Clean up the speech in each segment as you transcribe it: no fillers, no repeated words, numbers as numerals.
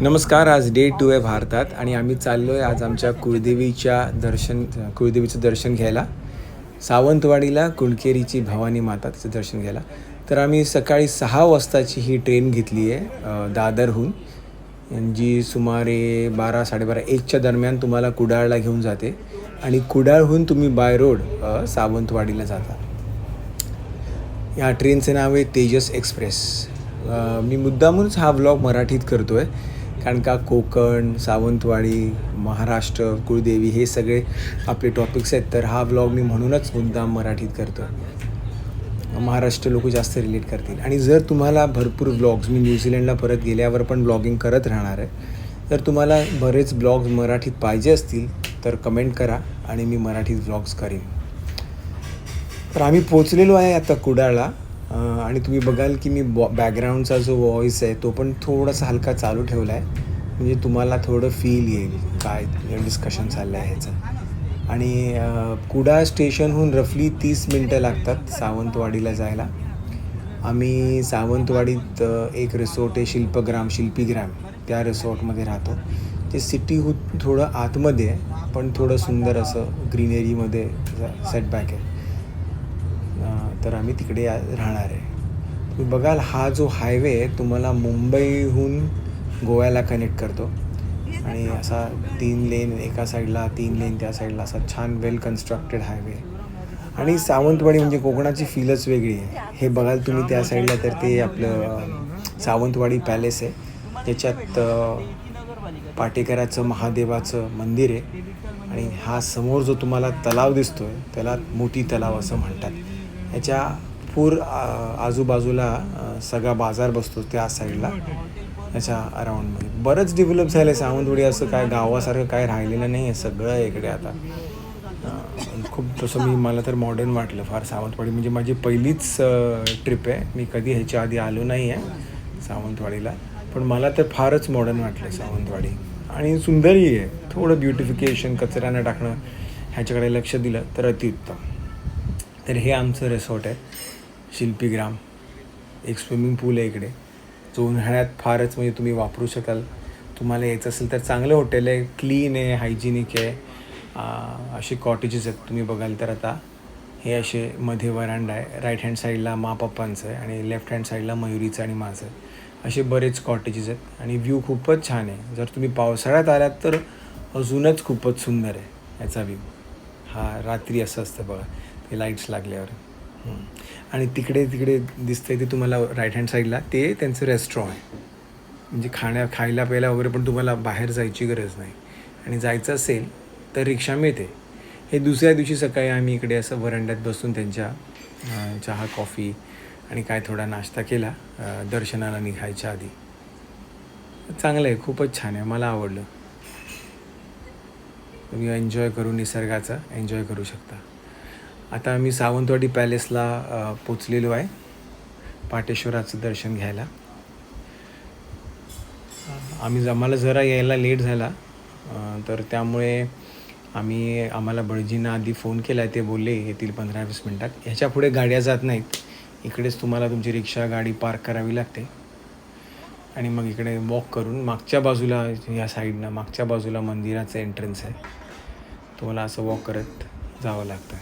नमस्कार. आज डे 2 आहे भारतात आणि आम्ही चाललो आहे आज आमच्या कुळदेवीचं दर्शन घ्यायला. सावंतवाडीला कुणकेरीची भवानी माता तिचं दर्शन घ्यायला. तर आम्ही सकाळी 6 वाजताची ही ट्रेन घेतली आहे दादरहून, जी सुमारे 12-12:30 1च्या दरम्यान तुम्हाला कुडाळला घेऊन जाते आणि कुडाळहून तुम्ही बाय रोड सावंतवाडीला जाता. या ट्रेनचं नाव आहे तेजस एक्सप्रेस. मी मुद्दामूनच हा व्लॉग मराठीत करतो आहे, कारण का कोकण, सावंतवाडी, महाराष्ट्र, कुळदेवी हे सगळे आपले टॉपिक्स आहेत. तर हा व्लॉग मी म्हणूनच मुद्दाम मराठीत करतो आहे. महाराष्ट्र लोक जास्त रिलेट करतील. आणि जर तुम्हाला भरपूर व्लॉग्स, मी न्यूझीलंडला परत गेल्यावर पण ब्लॉगिंग करत राहणार आहे, तर तुम्हाला बरेच ब्लॉग्स मराठीत पाहिजे असतील तर कमेंट करा आणि मी मराठीत व्लॉग्स करीन. तर आम्ही पोचलेलो आहे आता कुडाळला. आणि तुम्ही बघाल की मी बॅकग्राऊंडचा जो व्हॉईस आहे तो पण थोडासा हलका चालू ठेवला आहे, म्हणजे तुम्हाला थोडं फील येईल काय डिस्कशन चाललं आहे ह्याचं. आणि कुडाळ स्टेशनहून रफली 30 मिनटं लागतात सावंतवाडीला जायला. आम्ही सावंतवाडीत एक रिसॉर्ट आहे शिल्पीग्राम, त्या रिसॉर्टमध्ये राहतो. ते सिटीहून थोडं आतमध्ये आहे, पण थोडं सुंदर असं ग्रीनरीमध्ये सेटबॅक आहे. तर आम्ही तिकडे राहणार आहे. तुम्ही बघाल हा जो हायवे आहे तुम्हाला मुंबईहून गोव्याला कनेक्ट करतो आणि असा 3 लेन एका साईडला, 3 लेन त्या साईडला, असा छान वेल कन्स्ट्रक्टेड हायवे. आणि सावंतवाडी म्हणजे कोकणाची फीलच वेगळी आहे. हे बघाल तुम्ही त्या साईडला तर ते आपलं सावंतवाडी पॅलेस आहे, त्याच्यात पाटेकराचं महादेवाचं मंदिर आहे. आणि हा समोर जो तुम्हाला तलाव दिसतो आहे त्याला मोठी तलाव असं म्हणतात. ह्याच्या आजूबाजूला सगळा बाजार बसतो त्या साईडला. याच्या अराऊंडमध्ये बरंच डेव्हलप झालं आहे सावंतवाडी. असं काय गावासारखं काय राहिलेलं नाही आहे, सगळं आहे इकडे आता. खूप तसं मला तर मॉडर्न वाटलं फार सावंतवाडी. म्हणजे माझी पहिलीच ट्रिप आहे, मी कधी ह्याच्या आधी आलो नाही आहे सावंतवाडीला, पण मला तर फारच मॉडर्न वाटलं सावंतवाडी. आणि सुंदरही आहे. थोडं ब्युटिफिकेशन, कचरा न टाकणं ह्याच्याकडे लक्ष दिलं तर अतिउत्तम. तर हे आमचं रिसॉर्ट आहे शिल्पीग्राम. एक स्विमिंग पूल आहे इकडे, जो उन्हाळ्यात फारच म्हणजे तुम्ही वापरू शकाल. तुम्हाला यायचं असेल तर चांगलं हॉटेल आहे, क्लीन आहे, हायजिनिक आहे. असे कॉटेजेस आहेत तुम्ही बघाल तर. आता हे असे मध्ये वरांडा आहे, राईट हँड साईडला पप्पांचं आहे आणि लेफ्ट हँड साईडला मयुरीचं आणि माझं. असे बरेच कॉटेजेस आहेत आणि व्ह्यू खूपच छान आहे. जर तुम्ही पावसाळ्यात आलात तर अजूनच खूपच सुंदर आहे याचा व्ह्यू. हा रात्री असं असतं बघा, ते लाईट्स लागल्यावर. आणि तिकडे दिसतंय ते तुम्हाला राईट हँड साईडला, ते त्यांचं रेस्टॉरंट आहे. म्हणजे खायला प्यायला वगैरे पण तुम्हाला बाहेर जायची गरज नाही. आणि जायचं असेल तर रिक्षा मिळते. हे दुसऱ्या दिवशी सकाळी आम्ही इकडे असं वरांड्यात बसून त्यांच्या चहा, कॉफी आणि काय थोडा नाश्ता केला दर्शनाला निघायच्या आधी. चांगलं आहे, खूपच छान आहे, मला आवडलं. तुम्ही एन्जॉय करू, निसर्गाचा एन्जॉय करू शकता. आता आम्ही सावंतवाडी पॅलेसला पोचलेलो आहे पाटेश्वराचं दर्शन घ्यायला. आम्हाला जरा यायला लेट झाला, तर त्यामुळे आम्हाला बळजींना आधी फोन केला आहे. ते बोलले येतील 15-20 मिनटात. ह्याच्या पुढे गाड्या जात नाहीत. इकडेच तुम्हाला तुमची रिक्षा, गाडी पार्क करावी लागते आणि मग इकडे वॉक करून मागच्या बाजूला, या साईडनं मागच्या बाजूला मंदिराचं एंट्रन्स आहे. तुम्हाला असं वॉक करत जावं लागतं.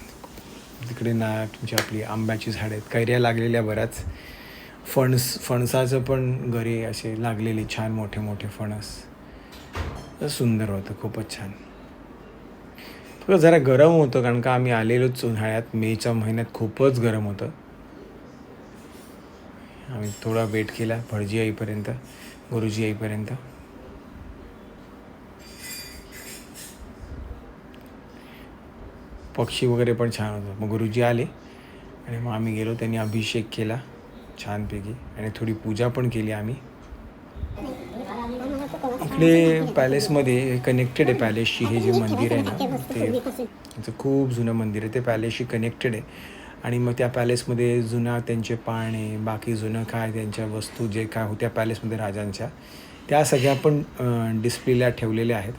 तिकडे तुमची आपली आंब्याची झाडं आहेत, कैऱ्या लागलेल्या बऱ्याच. फणसाचं पण घरी असे लागलेले छान मोठे मोठे फणस. सुंदर होतं, खूपच छान. थोडं जरा गरम होतं, कारण का आम्ही आलेलोच उन्हाळ्यात, मेच्या महिन्यात खूपच गरम होतं. आम्ही थोडा वेट केला भटजी येईपर्यंत, गुरुजी येईपर्यंत. पक्षी वगैरे पण छान होतं. मग गुरुजी आले आणि मग आम्ही गेलो. त्यांनी अभिषेक केला छानपैकी आणि थोडी पूजा पण केली आम्ही. इकडे पॅलेसमध्ये कनेक्टेड आहे, पॅलेसशी हे जे मंदिर आहे ना, ते खूप जुनं मंदिर आहे. ते पॅलेसशी कनेक्टेड आहे. आणि मग त्या पॅलेसमध्ये जुना त्यांचे पाळणे, बाकी जुनं काय त्यांच्या वस्तू जे काय होत्या पॅलेसमध्ये राजांच्या, त्या सगळ्या पण डिस्प्लेला ठेवलेल्या आहेत.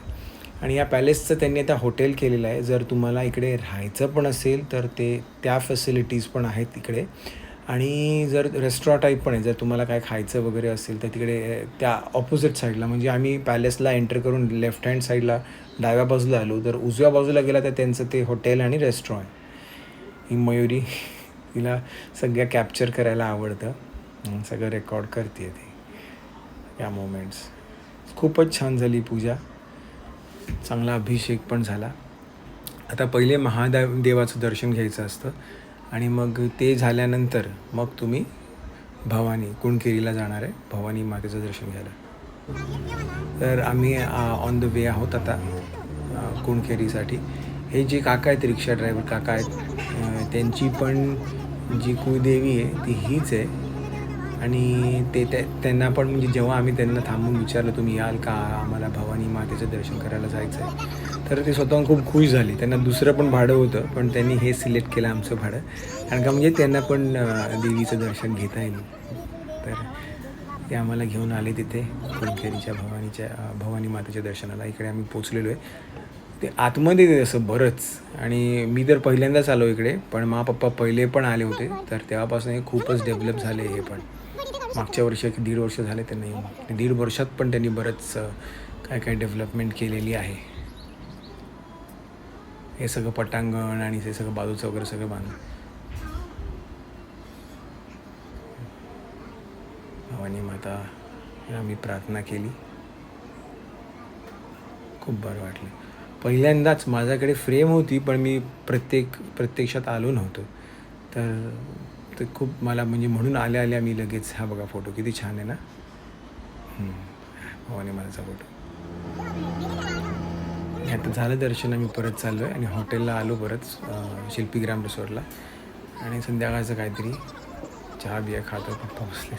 आणि या पॅलेसचं त्यांनी आता हॉटेल केलेलं आहे. जर तुम्हाला इकडे राहायचं पण असेल तर त्या फॅसिलिटीज पण आहेत इकडे. आणि जर रेस्टॉरंट टाईप पण आहे, जर तुम्हाला काय खायचं वगैरे असेल तर तिकडे त्या ऑपोजिट साईडला, म्हणजे आम्ही पॅलेसला एंटर करून लेफ्ट हँड साईडला डाव्या बाजूला आलो, तर उजव्या बाजूला गेला तर त्यांचं ते हॉटेल आणि रेस्टॉरंट. ही मयुरी, तिला सगळ्या कॅप्चर करायला आवडतं, सगळं रेकॉर्ड करते ते या मोमेंट्स. खूपच छान झाली पूजा, चांगला अभिषेक पण झाला. आता पहिले देवाचं दर्शन घ्यायचं असतं आणि मग ते झाल्यानंतर मग तुम्ही भवानी कुणकेरीला जाणार आहे भवानी मातेचं दर्शन घ्यायला. तर आम्ही ऑन द वे आहोत आता कुणकेरीसाठी. हे जे काका आहेत, रिक्षा ड्रायव्हर काका आहेत, त्यांची पण जी कुळदेवी आहे ती हीच आहे. आणि त्यांना पण, म्हणजे जेव्हा आम्ही त्यांना थांबून विचारलं तुम्ही याल का, आम्हाला भवानी मातेचं दर्शन करायला जायचं आहे, तर ते स्वतःहून खूप खुश झाले. त्यांना दुसरं पण भाडं होतं, पण त्यांनी हे सिलेक्ट केलं आमचं भाडं, कारण का म्हणजे त्यांना पण देवीचं दर्शन घेता येईल. तर ते आम्हाला घेऊन आले तिथे कुणकेरीच्या भवानी मातेच्या दर्शनाला. इकडे आम्ही पोचलेलो आहे. ते आतमध्ये असं बरंच, आणि मी तर पहिल्यांदाच आलो इकडे, पण पप्पा पहिले पण आले होते, तर तेव्हापासून हे खूपच डेव्हलप झाले. हे पण मागच्या वर्षी 1.5 वर्ष झाले त्यांना येऊन. 1.5 वर्षात पण त्यांनी बरंच काय काय डेव्हलपमेंट केलेली आहे. हे सगळं पटांगण आणि हे सगळं बाजूचं वगैरे सगळं बांधून भवानी माता आम्ही प्रार्थना केली. खूप बरं वाटलं. पहिल्यांदाच माझ्याकडे फ्रेम होती, पण मी प्रत्यक्षात आलो नव्हतो, तर ते खूप मला, म्हणजे म्हणून आल्या मी लगेच, हा बघा फोटो किती छान आहे ना, भवानी माताचा फोटो. आता झालं दर्शन, आम्ही परत चाललो आहे आणि हॉटेलला आलो परत, शिल्पीग्राम रिसॉर्टला, आणि संध्याकाळचं काहीतरी चहा बिया खातो, पप्पा बसले.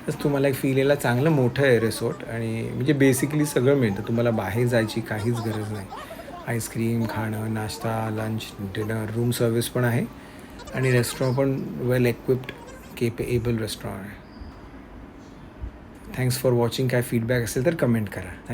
तसं तुम्हाला एक फील यायला, चांगलं मोठं आहे रिसॉर्ट, आणि म्हणजे बेसिकली सगळं मिळतं तुम्हाला, बाहेर जायची काहीच गरज नाही. आईस्क्रीम, खाणं, नाश्ता, लंच, डिनर, रूम सर्विस पण आहे, आणि रेस्टॉरंट पण वेल इक्विप्ड, केपेबल रेस्टॉरंट आहे. Thanks for watching. काय फीडबॅक असेल तर कमेंट करा.